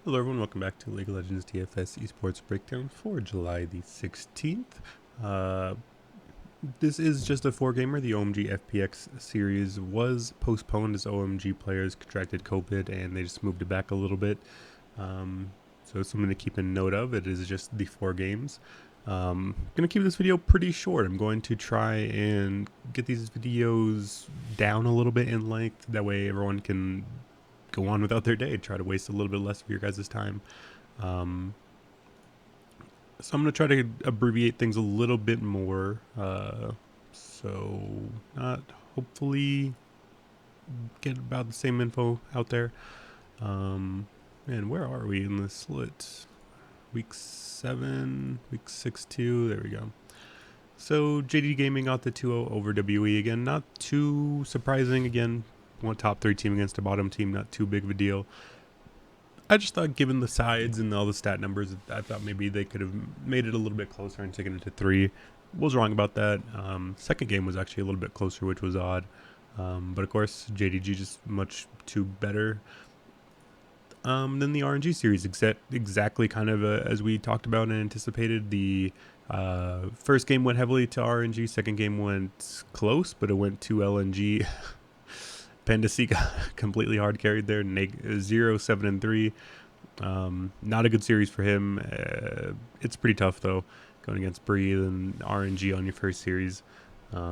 Hello everyone, welcome back to League of Legends DFS Esports Breakdown for July the 16th. This is just a 4-gamer. The OMG FPX series was postponed as OMG players contracted COVID and they just moved it back a little bit. So it's something to keep a note of. It is just the 4 games. I'm going to keep this video pretty short. I'm going to try and get these videos down a little bit in length. That way everyone can go on without their day, try to waste a little bit less of your guys' time. So I'm going to try to abbreviate things a little bit more. So not hopefully get about the same info out there. And where are we in the split? Week 7, week 6-2, there we go. So JDG Gaming got the 2-0 over WE again. Not too surprising again. One top 3 team against a bottom team, not too big of a deal. I just thought given the sides and all the stat numbers, I thought maybe they could have made it a little bit closer and taken it to 3. Was wrong about that. Second game was actually a little bit closer, which was odd. But of course, JDG just much too better than the RNG series. Exactly kind of as we talked about and anticipated. The first game went heavily to RNG. Second game went close, but it went to LNG. Pandasi got completely hard carried there, 0, 7, and 3. Not a good series for him. It's pretty tough though, going against Breathe and RNG on your first series. But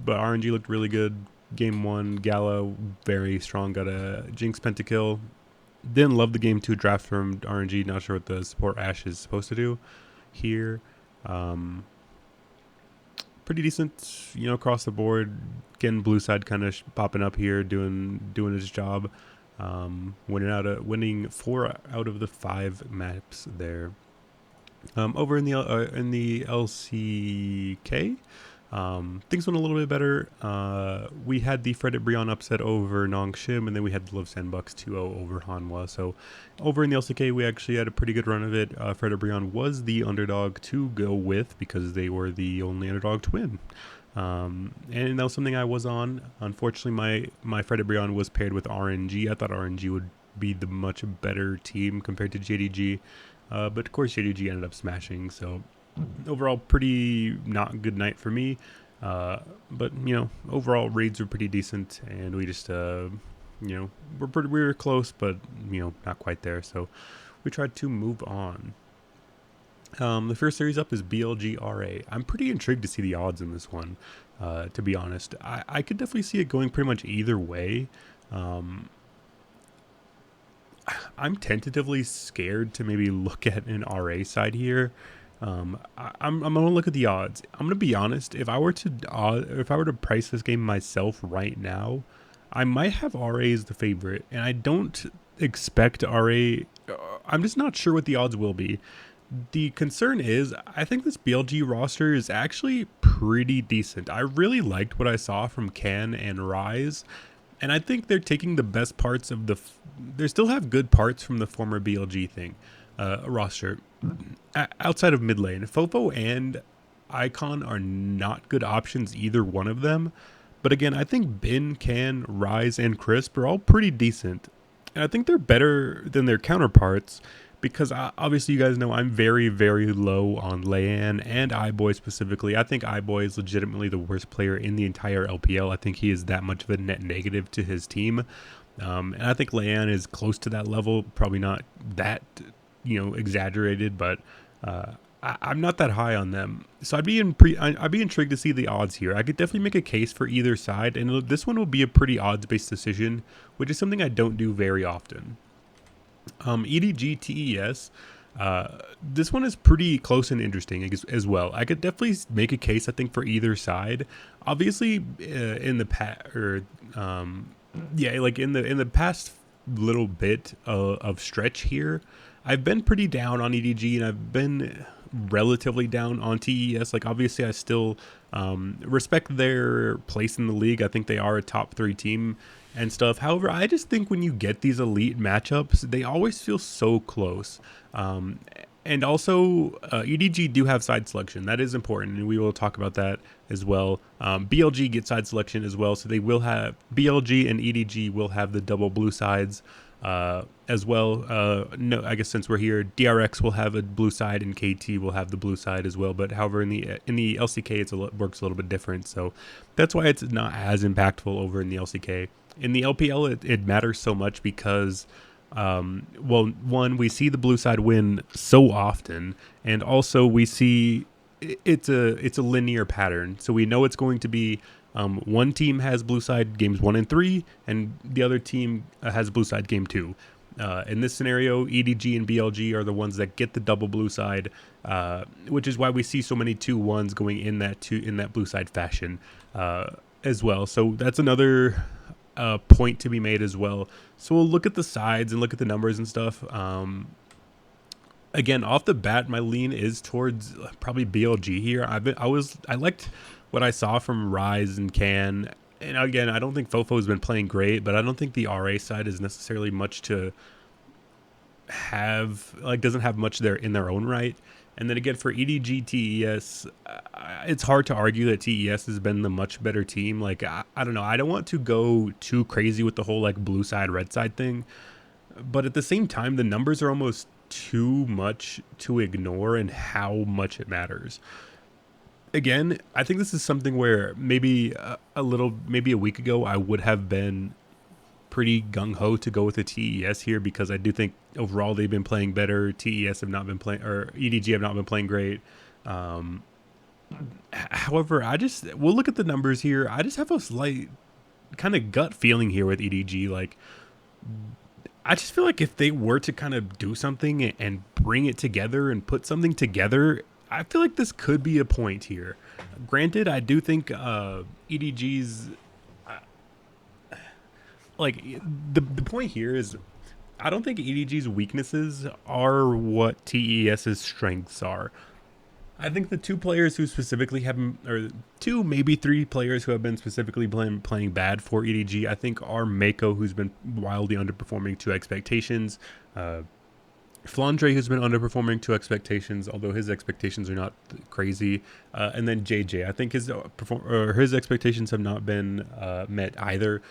RNG looked really good. Game 1, Gala very strong, got a Jinx pentakill. Didn't love the game 2 draft from RNG. Not sure what the support Ashe is supposed to do here. Pretty decent, across the board. Again, blue side kind of popping up here, doing his job. Winning 4 out of the 5 maps there. Over in the LCK, things went a little bit better. We had the Fredit Brion upset over Nong Shim, and then we had the Love Sandbox 2-0 over Hanwha. So over in the LCK, we actually had a pretty good run of it. Fredit Brion was the underdog to go with because they were the only underdog to win. And that was something I was on. Unfortunately, my Fredit Brion was paired with RNG. I thought RNG would be the much better team compared to JDG. But of course, JDG ended up smashing. So overall, pretty not good night for me. But overall raids were pretty decent, and we just we were close, but not quite there. So we tried to move on. The first series up is BLG-RA. I'm pretty intrigued to see the odds in this one, to be honest. I could definitely see it going pretty much either way. I'm tentatively scared to maybe look at an RA side here. I'm gonna look at the odds. I'm gonna be honest. If I were to price this game myself right now, I might have RA as the favorite, and I don't expect RA. I'm just not sure what the odds will be. The concern is, I think this BLG roster is actually pretty decent. I really liked what I saw from Can and Rise, and I think they're taking the best parts of they still have good parts from the former BLG roster. Outside of mid lane, Fofo and Icon are not good options, either one of them. But again, I think Bin, Can, Rise, and Crisp are all pretty decent. And I think they're better than their counterparts, because obviously you guys know I'm very, very low on Leanne and iBoy specifically. I think iBoy is legitimately the worst player in the entire LPL. I think he is that much of a net negative to his team. And I think Leanne is close to that level, probably not that, exaggerated, but I'm not that high on them. So I'd be intrigued to see the odds here. I could definitely make a case for either side, and this one will be a pretty odds-based decision, which is something I don't do very often. EDG TES, this one is pretty close and interesting as well. I could definitely make a case, I think, for either side. Obviously, in the past little bit of stretch here, I've been pretty down on EDG, and I've been relatively down on TES. Like, obviously, I still respect their place in the league. I think they are a top 3 team and stuff. However, I just think when you get these elite matchups, they always feel so close. And also, EDG do have side selection. That is important, and we will talk about that as well. BLG gets side selection as well, so they will have BLG and EDG will have the double blue sides. as well. No, I guess since we're here, DRX will have a blue side and KT will have the blue side as well. But however, in the LCK, works a little bit different. So that's why it's not as impactful over in the LCK. In the LPL, it matters so much because, well, one, we see the blue side win so often, and also we see it's a linear pattern. So we know it's going to be one team has blue side games 1 and 3, and the other team has blue side game 2. In this scenario, EDG and BLG are the ones that get the double blue side, which is why we see so many 2-1s going in that blue side fashion as well. So that's another point to be made as well. So we'll look at the sides and look at the numbers and stuff. Again, off the bat, my lean is towards probably BLG here. I liked what I saw from Rise and Can. And again, I don't think Fofo's been playing great, but I don't think the RA side is necessarily much to have, doesn't have much there in their own right. And then again, for EDG TES, it's hard to argue that TES has been the much better team. I don't know. I don't want to go too crazy with the whole blue side, red side thing. But at the same time, the numbers are almost too much to ignore and how much it matters. Again, I think this is something where maybe maybe a week ago, I would have been pretty gung-ho to go with the TES here because I do think overall they've been playing better. TES have not been playing, or EDG have not been playing great. However, we'll look at the numbers here. I just have a slight kind of gut feeling here with EDG. I just feel like if they were to kind of do something and bring it together and put something together, I feel like this could be a point here. Granted, I do think EDG's the point here is I don't think EDG's weaknesses are what TES's strengths are. I think the two players who specifically have, or two, maybe three players who have been specifically playing bad for EDG, I think are Mako, who's been wildly underperforming to expectations, Flandre, who's been underperforming to expectations, although his expectations are not crazy, and then JJ. I think his expectations have not been met either.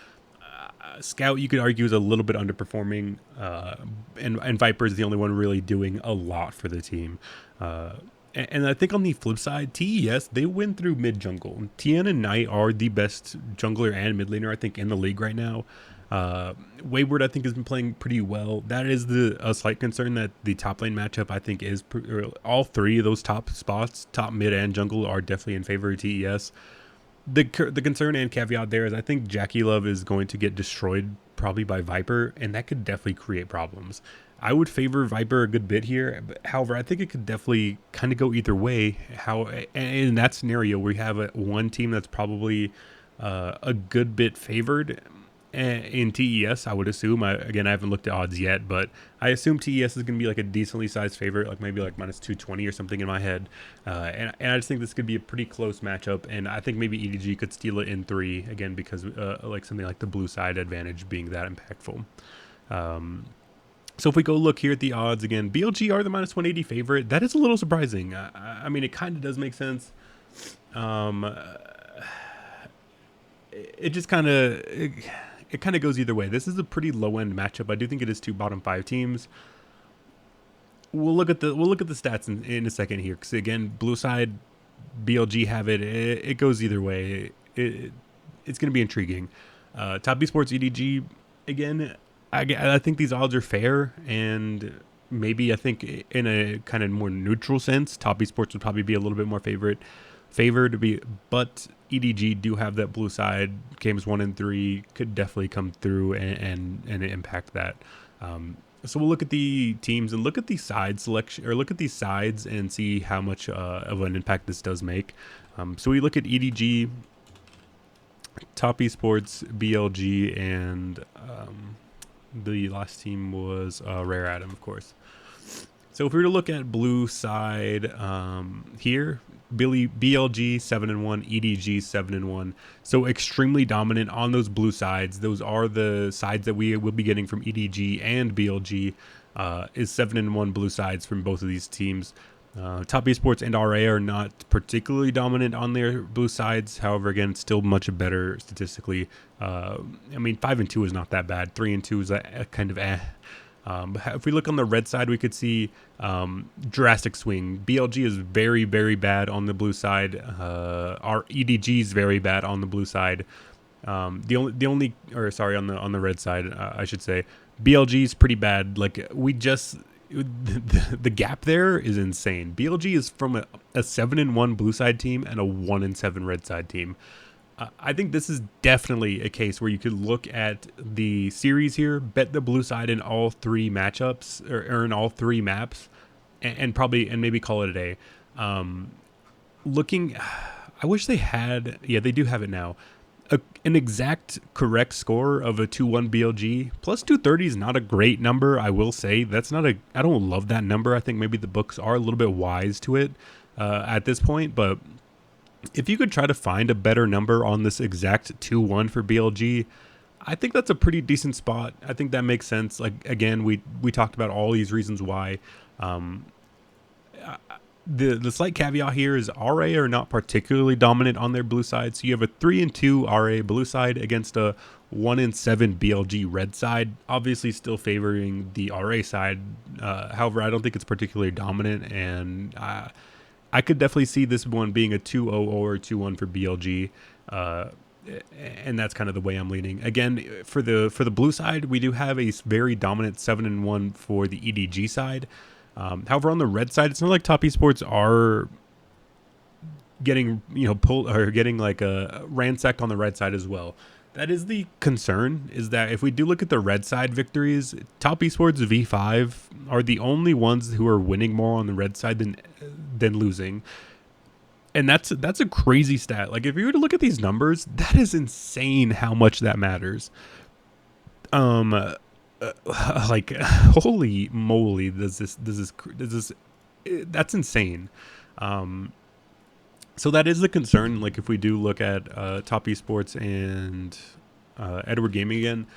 Scout, you could argue, is a little bit underperforming, and Viper is the only one really doing a lot for the team. And I think on the flip side, TES, they win through mid jungle. Tien and Knight are the best jungler and mid laner, I think, in the league right now. Wayward, I think, has been playing pretty well. That is a slight concern that the top lane matchup, I think, is all three of those top spots, top, mid, and jungle, are definitely in favor of TES. The concern and caveat there is I think Jackie Love is going to get destroyed probably by Viper, and that could definitely create problems. I would favor Viper a good bit here. However, I think it could definitely kind of go either way. In that scenario, we have one team that's probably a good bit favored in TES, I would assume. Again, I haven't looked at odds yet, but I assume TES is going to be a decently sized favorite, maybe minus 220 or something in my head. And I just think this could be a pretty close matchup, and I think maybe EDG could steal it in 3, again, because something like the blue side advantage being that impactful. So if we go look here at the odds again, BLG are the minus 180 favorite. That is a little surprising. I mean, it kind of does make sense. It just kind of it kind of goes either way. This is a pretty low end matchup. I do think it is 2 bottom 5 teams. We'll look at the stats in a second here, because again, blue side, BLG have it. It goes either way. It's going to be intriguing. Top Esports EDG again. I think these odds are fair, and maybe I think in a kind of more neutral sense, Top Esports would probably be a little bit more favored to be, but EDG do have that blue side. Games 1 and 3 could definitely come through and impact that. So we'll look at the teams and look at the side selection, or look at these sides and see how much of an impact this does make. So we look at EDG, Top Esports, BLG, and the last team was Rare Atom, of course. So if we were to look at blue side here, BLG 7-1, EDG 7-1. So extremely dominant on those blue sides. Those are the sides that we will be getting from EDG and BLG. Is 7-1 blue sides from both of these teams. Top Esports and RA are not particularly dominant on their blue sides. However, again, it's still much better statistically. I mean, 5-2 is not that bad. 3-2 is a kind of eh. But if we look on the red side, we could see drastic swing. BLG is very, very bad on the blue side. Our EDG is very bad on the blue side. On the red side, I should say. BLG is pretty bad. Like the gap there is insane. BLG is from a 7-1 blue side team and a 1-7 red side team. I think this is definitely a case where you could look at the series here, bet the blue side in all 3 matchups or in all 3 maps, and maybe call it a day. I wish they had. Yeah, they do have it now. An exact correct score of a 2-1 BLG plus 230 is not a great number. I will say I don't love that number. I think maybe the books are a little bit wise to it at this point, but if you could try to find a better number on this exact 2-1 for BLG, I think that's a pretty decent spot. I think that makes sense. Like, again, we talked about all these reasons why. The slight caveat here is RA are not particularly dominant on their blue side. So you have a 3-2 RA blue side against a 1-7 BLG red side, obviously still favoring the RA side. However, I don't think it's particularly dominant, and I could definitely see this one being a 2-0 or 2-1 for BLG. And that's kind of the way I'm leaning. Again, for the blue side, we do have a very dominant 7-1 for the EDG side. However, on the red side, it's not like Top Esports are getting pulled or getting like ransacked on the red side as well. That is the concern, is that if we do look at the red side victories, Top Esports V5 are the only ones who are winning more on the red side than losing. And that's a crazy stat. Like, if you were to look at these numbers, that is insane how much that matters. Like, holy moly, does this that's insane. So that is the concern. Like, if we do look at Top Esports and Edward Gaming again,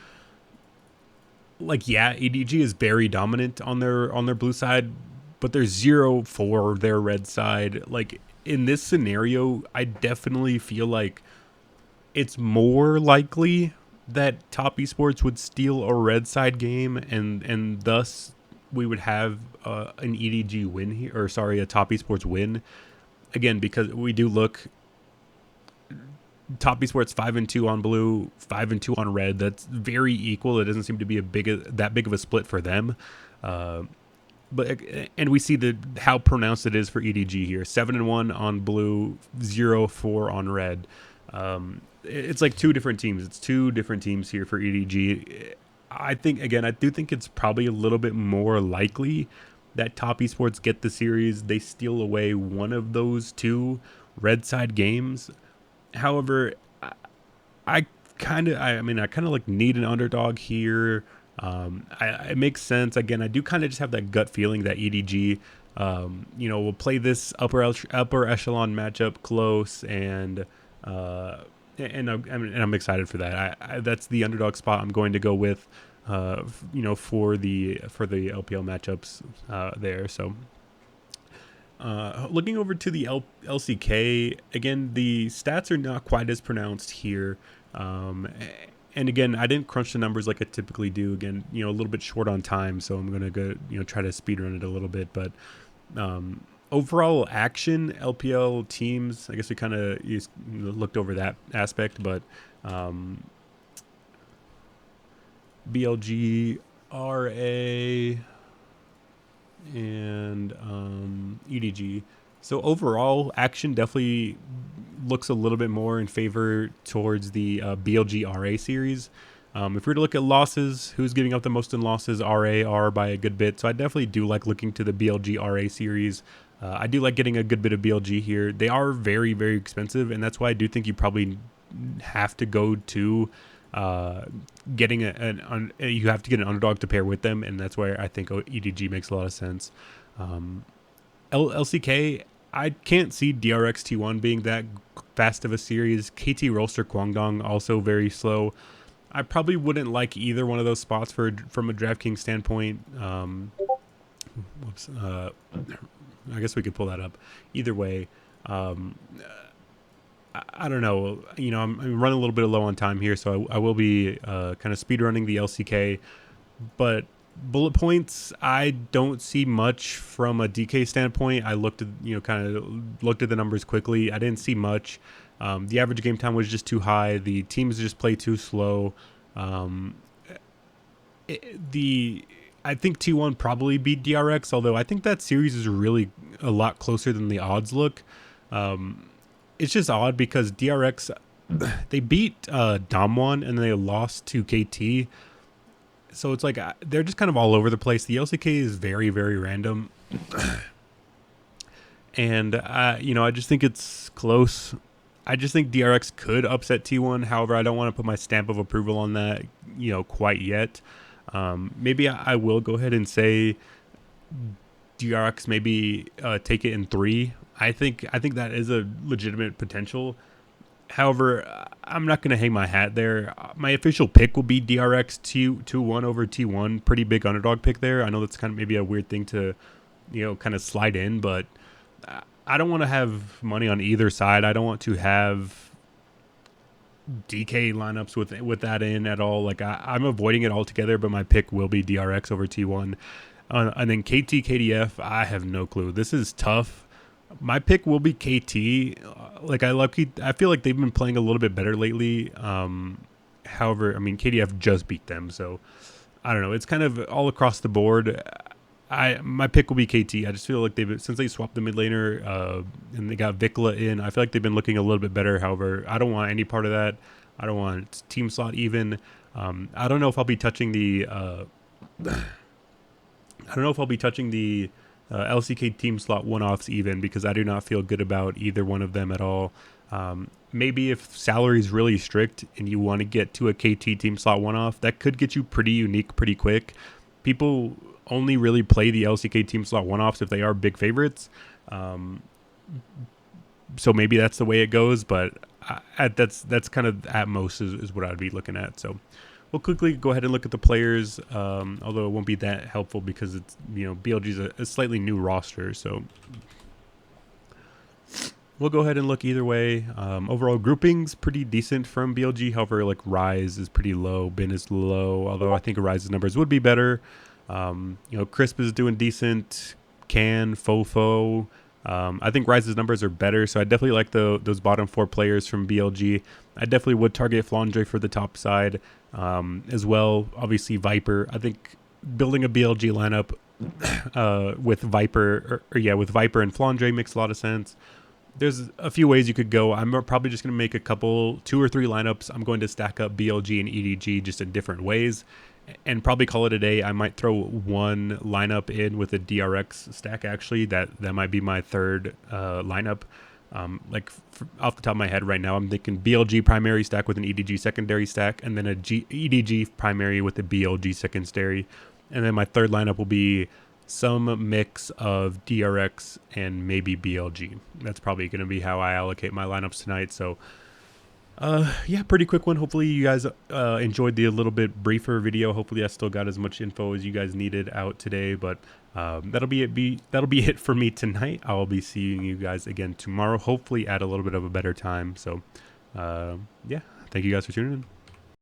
like, yeah, EDG is very dominant on their blue side, but they're 0 for their red side. Like, in this scenario, I definitely feel like it's more likely that Top Esports would steal a red side game, and thus we would have an EDG win here, or sorry, a Top Esports win. Again, because we do look, Top Esports 5-2 on blue, 5-2 on red. That's very equal. It doesn't seem to be that big of a split for them. But we see how pronounced it is for EDG here. 7-1 on blue, 0-4 on red. It's like 2 different teams. It's 2 different teams here for EDG. I do think it's probably a little bit more likely that Top Esports get the series. They steal away one of those 2 red side games. However, I kind of like need an underdog here. It makes sense. Again, I do kind of just have that gut feeling that EDG, will play this upper echelon matchup close, and I'm excited for that. That's the underdog spot I'm going to go with, for the LPL matchups there. So, looking over to the LCK, again, the stats are not quite as pronounced here. And again, I didn't crunch the numbers like I typically do. Again, a little bit short on time, so I'm gonna go, try to speed run it a little bit. But overall action, LPL teams, I guess we kind of looked over that aspect, but BLG, RA, and EDG. So overall, action definitely looks a little bit more in favor towards the BLG RA series. If we were to look at losses, who's giving up the most in losses? RA are by a good bit. So I definitely do like looking to the BLG RA series. I do like getting a good bit of BLG here. They are very, very expensive, and that's why I do think you probably have to go to getting you have to get an underdog to pair with them, and that's why I think EDG makes a lot of sense. LCK, I can't see DRX T1 being that fast of a series. KT Rolster Kwangdong also very slow. I probably wouldn't like either one of those spots from a DraftKings standpoint. I guess we could pull that up. Either way, I don't know. You know, I'm running a little bit low on time here, so I will be kind of speed running the LCK. But bullet points, I don't see much from a DK standpoint. I looked at, kind of looked at the numbers quickly. I didn't see much. The average game time was just too high. The teams just play too slow. I think T1 probably beat DRX, although I think that series is really a lot closer than the odds look. It's just odd because DRX, they beat Damwon and they lost to KT. So it's like they're just kind of all over the place. The LCK is very, very random. And, I just think it's close. I just think DRX could upset T1. However, I don't want to put my stamp of approval on that, quite yet. Maybe I will go ahead and say DRX maybe take it in 3. I think that is a legitimate potential. However, I'm not going to hang my hat there. My official pick will be DRX 2-1 over T1. Pretty big underdog pick there. I know that's kind of maybe a weird thing to, kind of slide in, but I don't want to have money on either side. I don't want to have DK lineups with that in at all. Like I'm avoiding it altogether, but my pick will be DRX over T1. And then KT KDF, I have no clue. This is tough. My pick will be KT. I feel like they've been playing a little bit better lately. However, I mean KDF just beat them, so I don't know. It's kind of all across the board. My pick will be KT. I just feel like since they swapped the mid laner and they got Vikla in, I feel like they've been looking a little bit better. However, I don't want any part of that. I don't want team slot even. I don't know if I'll be touching the LCK team slot one-offs even, because I do not feel good about either one of them at all. Maybe if salary is really strict and you want to get to a KT team slot one-off, that could get you pretty unique pretty quick. People only really play the LCK team slot one-offs if they are big favorites. So maybe that's the way it goes, but that's kind of at most is what I'd be looking at. So we'll quickly go ahead and look at the players, although it won't be that helpful because it's, BLG's a slightly new roster. So we'll go ahead and look either way. Overall groupings pretty decent from BLG. However, like Rise is pretty low, Bin is low, although I think Rise's numbers would be better. Crisp is doing decent, Fofo. I think Rise's numbers are better, so I definitely like those bottom 4 players from BLG. I definitely would target Flandre for the top side as well. Obviously, Viper. I think building a BLG lineup with Viper, with Viper and Flandre makes a lot of sense. There's a few ways you could go. I'm probably just going to make 2 or 3 lineups. I'm going to stack up BLG and EDG just in different ways and probably call it a day. I might throw one lineup in with a DRX stack, actually. That might be my third lineup. Off the top of my head right now, I'm thinking BLG primary stack with an EDG secondary stack, and then EDG primary with a BLG secondary. And then my third lineup will be some mix of DRX and maybe BLG. That's probably going to be how I allocate my lineups tonight. So pretty quick one. Hopefully you guys enjoyed the a little bit briefer video. Hopefully I still got as much info as you guys needed out today, but that'll be it for me tonight. I'll be seeing you guys again tomorrow, hopefully at a little bit of a better time. So thank you guys for tuning in.